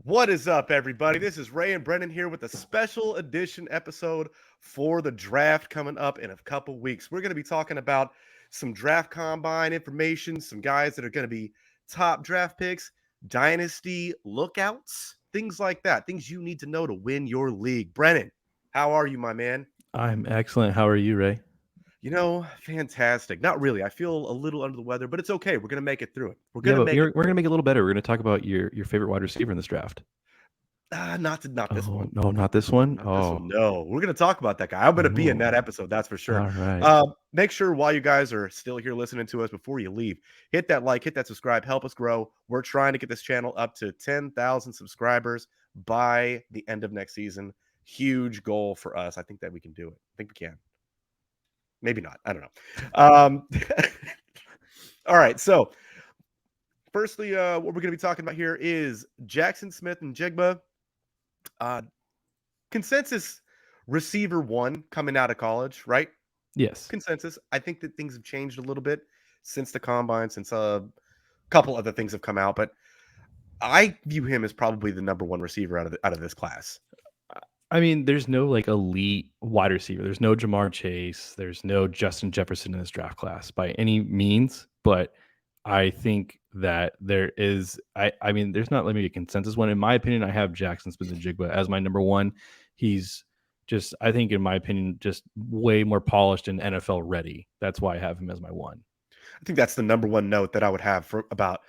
What is up, everybody? This is Ray and Brennan here with a special edition episode for the draft coming up in a couple weeks. We're going to be talking about some draft combine information, some guys that are going to be top draft picks, dynasty lookouts, things like that, things you need to know to win your league. Brennan, how are you, my man? I'm excellent. How are you, Ray? Fantastic. Not really. I feel a little under the weather, but it's okay. We're going to make it through it. We're Yeah, going to but make it we're through gonna it. make it a little better. We're gonna talk about your favorite wide receiver in this draft. Not this Oh one. no, not this one. Not this one. Oh, No, we're going to talk about that guy. I'm going to be in that oh, episode. That's for sure. all right. Make sure while you guys are still here listening to us before you leave, hit that like, hit that subscribe, help us grow. We're trying to get this channel up to 10,000 subscribers by the end of next season. Huge goal for us. I think that we can do it. I think we can. Maybe not. I don't know. All right. So, firstly, what we're going to be talking about here is Jaxon Smith-Njigba. Consensus receiver one coming out of college, right? Yes. Consensus. I think that things have changed a little bit since the combine, since a couple other things have come out, but I view him as probably the number one receiver out of this class. I mean, there's no like elite wide receiver. There's no Jamar Chase. There's no Justin Jefferson in this draft class by any means. But I think that there is. I mean, there's not maybe a consensus one. In my opinion, I have Jaxon Smith-Njigba as my number one. He's just, I think, in my opinion, just way more polished and NFL ready. That's why I have him as my one. I think that's the number one note that I would have about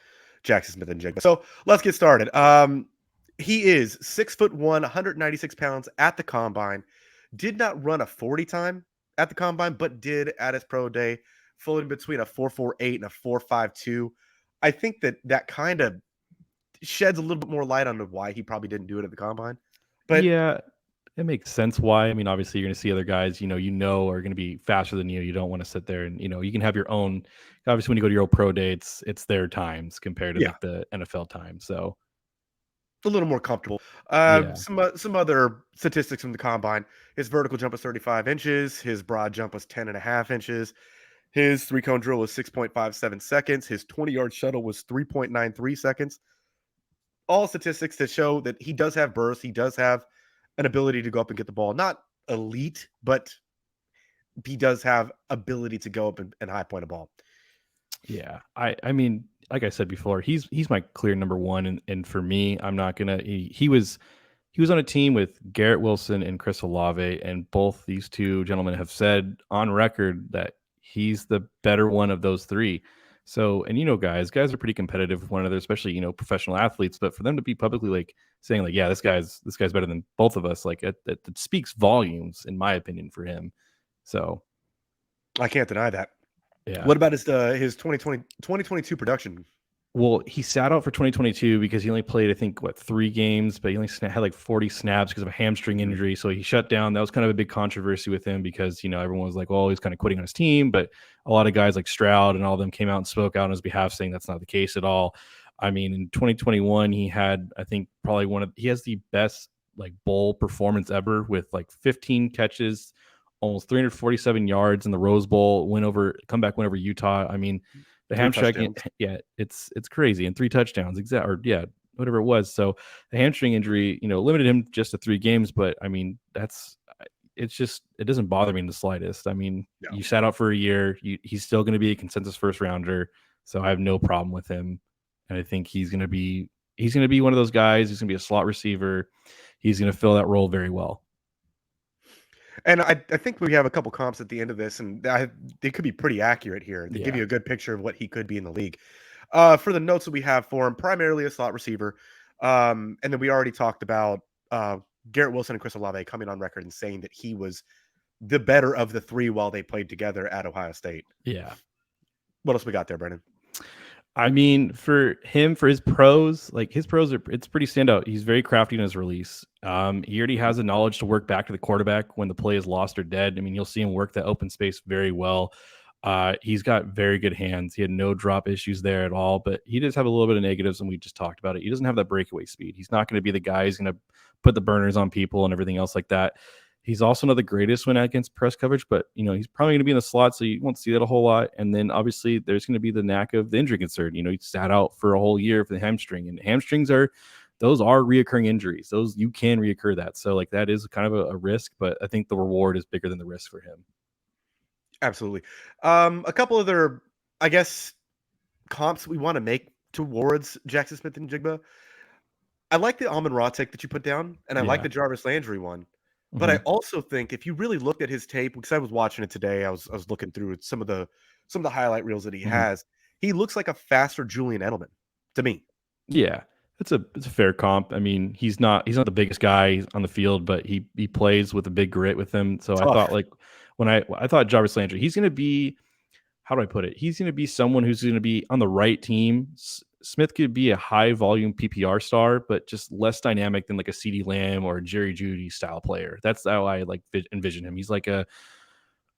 Jaxon Smith-Njigba. So let's get started. He is 6'1", 196 pounds at the combine. Did not run a 40 time at the combine, but did at his pro day, falling between a 4.48 and a 4.52. I think that kind of sheds a little bit more light on why he probably didn't do it at the combine. But Yeah, it makes sense why. I mean, obviously, you're going to see other guys, are going to be faster than you. You don't want to sit there and, you can have your own. Obviously, when you go to your own pro dates, it's their times compared to yeah, like the NFL time. So, a little more comfortable. yeah. Some other statistics from the combine. His vertical jump was 35 inches. His broad jump was 10.5 inches. His three-cone drill was 6.57 seconds. His 20-yard shuttle was 3.93 seconds. All statistics that show that he does have burst. He does have an ability to go up and get the ball. Not elite, but he does have ability to go up and high point a ball. Yeah. I mean, like I said before, he's my clear number one. And for me, I'm not going to, he was on a team with Garrett Wilson and Chris Olave, and both these two gentlemen have said on record that he's the better one of those three. So, and guys are pretty competitive with one another, especially professional athletes. But for them to be publicly like saying like, yeah, this guy's better than both of us, like it speaks volumes, in my opinion, for him. So, I can't deny that. yeah. What about his 2022 production? Well, he sat out for 2022 because he only played, I think, 3 games, but he only had like 40 snaps because of a hamstring injury. So he shut down. That was kind of a big controversy with him because, everyone was like, well, he's kind of quitting on his team. But a lot of guys like Stroud and all of them came out and spoke out on his behalf saying that's not the case at all. I mean, in 2021, he had, I think, he has the best like bowl performance ever with like 15 catches, almost 347 yards in the Rose Bowl, comeback win over Utah. I mean, the hamstring, yeah, it's crazy, and 3 touchdowns, whatever it was. So the hamstring injury, limited him just to 3 games. But I mean, it doesn't bother me in the slightest. I mean, No. You sat out for a year, he's still going to be a consensus first rounder, so I have no problem with him, and I think he's going to be one of those guys. He's going to be a slot receiver. He's going to fill that role very well. And I think we have a couple comps at the end of this, and they could be pretty accurate here. They give you a good picture of what he could be in the league. For the notes that we have for him, primarily a slot receiver. And then we already talked about Garrett Wilson and Chris Olave coming on record and saying that he was the better of the 3 while they played together at Ohio State. Yeah. What else we got there, Brennan? I mean, for his pros, it's pretty standout. He's very crafty in his release. He already has the knowledge to work back to the quarterback when the play is lost or dead. I mean, you'll see him work that open space very well. He's got very good hands. He had no drop issues there at all, but he does have a little bit of negatives, and we just talked about it. He doesn't have that breakaway speed. He's not going to be the guy who's going to put the burners on people and everything else like that. He's also not the greatest when against press coverage, but he's probably going to be in the slot, so you won't see that a whole lot. And then obviously there's going to be the knack of the injury concern. He sat out for a whole year for the hamstring, and hamstrings are those are reoccurring injuries. Those you can reoccur that. So like that is kind of a risk, but I think the reward is bigger than the risk for him. Absolutely. A couple other, I guess, comps we want to make towards Jackson Smith and Jigba. I like the Amon-Ra take that you put down, and I like Yeah. the Jarvis Landry one. But I Mhm. also think if you really looked at his tape, because I was watching it today, I was looking through some of the highlight reels that he Mhm. has. He looks like a faster Julian Edelman to me. Yeah. It's a fair comp. I mean, he's not the biggest guy on the field, but he plays with a big grit with him. So I thought Tough. like when I thought Jarvis Landry, he's going to be, how do I put it? He's going to be someone who's going to be on the right team. Smith could be a high volume PPR star, but just less dynamic than like a CD Lamb or a Jerry Judy style player. That's how I like envision him. He's not going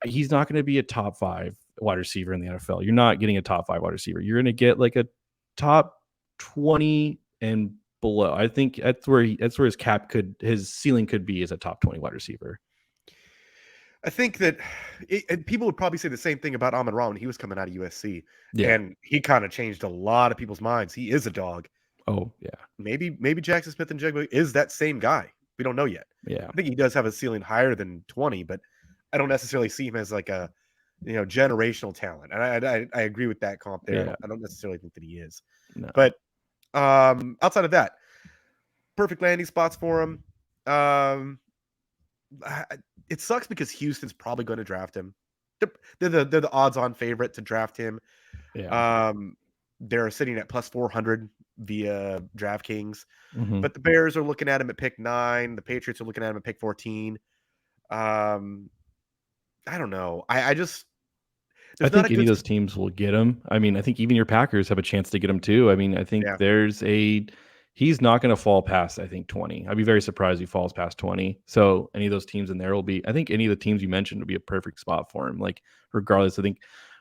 to be a top 5 wide receiver in the NFL. You're not getting a top 5 wide receiver. You're going to get like a top 20 and below. I think that's where his ceiling could be as a top 20 wide receiver. I think that and people would probably say the same thing about Amon-Ra when he was coming out of USC, Yeah. and he kind of changed a lot of people's minds. He is a dog. Oh, yeah. Maybe Jackson Smith and Jigba is that same guy. We don't know yet. Yeah. I think he does have a ceiling higher than 20, but I don't necessarily see him as like a generational talent. And I agree with that comp there. Yeah. I don't necessarily think that he is. No. But outside of that, perfect landing spots for him. It sucks because Houston's probably going to draft him. They're the odds-on favorite to draft him. Yeah. They're sitting at plus 400 via DraftKings, Mhm. but the Bears are looking at him at pick 9. The Patriots are looking at him at pick 14. I don't know. I just I there's not a think any good of those teams will get him. I mean, I think even your Packers have a chance to get him too. I mean, I think yeah. he's not going to fall past, I think 20. I'd be very surprised if he falls past 20. So any of those teams in there will be, I think any of the teams you mentioned would be a perfect spot for him. Like regardless, I think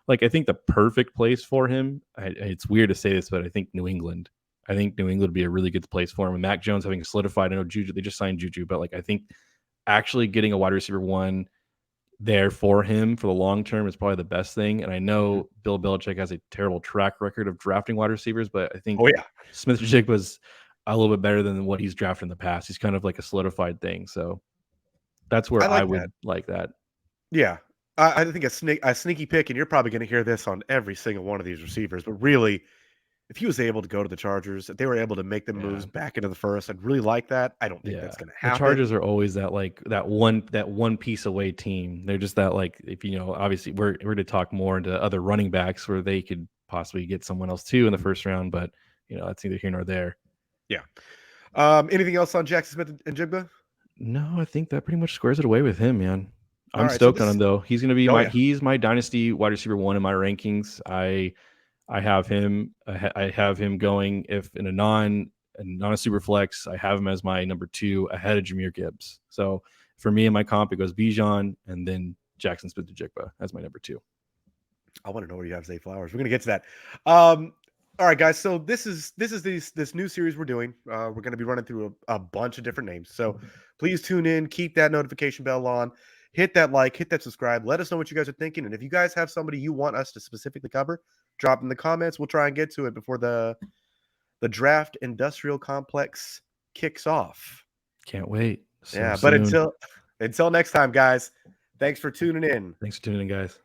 the perfect place for him, it's weird to say this, but I think New England. I think New England would be a really good place for him. And Mac Jones having solidified, I know Juju, they just signed Juju, but like I think actually getting a wide receiver one there for him for the long term is probably the best thing. And I Mhm. know Bill Belichick has a terrible track record of drafting wide receivers, but I think Oh yeah. Smith-Njigba was a little bit better than what he's drafted in the past. He's kind of like a solidified thing. So that's where I I like that. would like that. Yeah. I think a sneaky pick, and you're probably going to hear this on every single one of these receivers, but really, if he was able to go to the Chargers, if they were able to make the Yeah. moves back into the first, I'd really like that. I don't think Yeah. that's going to The happen. Chargers are always that like that one piece away team. They're just that like if obviously we're to talk more into other running backs where they could possibly get someone else too in the first round, but that's neither here nor there. Yeah. Anything else on Jackson Smith and Jigba? No, I think that pretty much squares it away with him, man. All I'm right. So stoked on this him is, though. oh yeah. He's my dynasty wide receiver 1 in my rankings. I have him I have him going if in a non a super flex, I have him as my number 2 ahead of Jahmyr Gibbs. So for me in my comp, it goes Bijan and then Jackson Smith-Njigba as my number 2. I want to know where you have Zay Flowers. We're gonna get to that. All right, guys. So this new series we're doing. We're gonna be running through a bunch of different names. So please tune in, keep that notification bell on, hit that like, hit that subscribe. Let us know what you guys are thinking, and if you guys have somebody you want us to specifically cover, drop in the comments. We'll try and get to it before the draft industrial complex kicks off. Can't wait. So Yeah, but soon. until next time, guys. Thanks for tuning in. Thanks for tuning in, guys.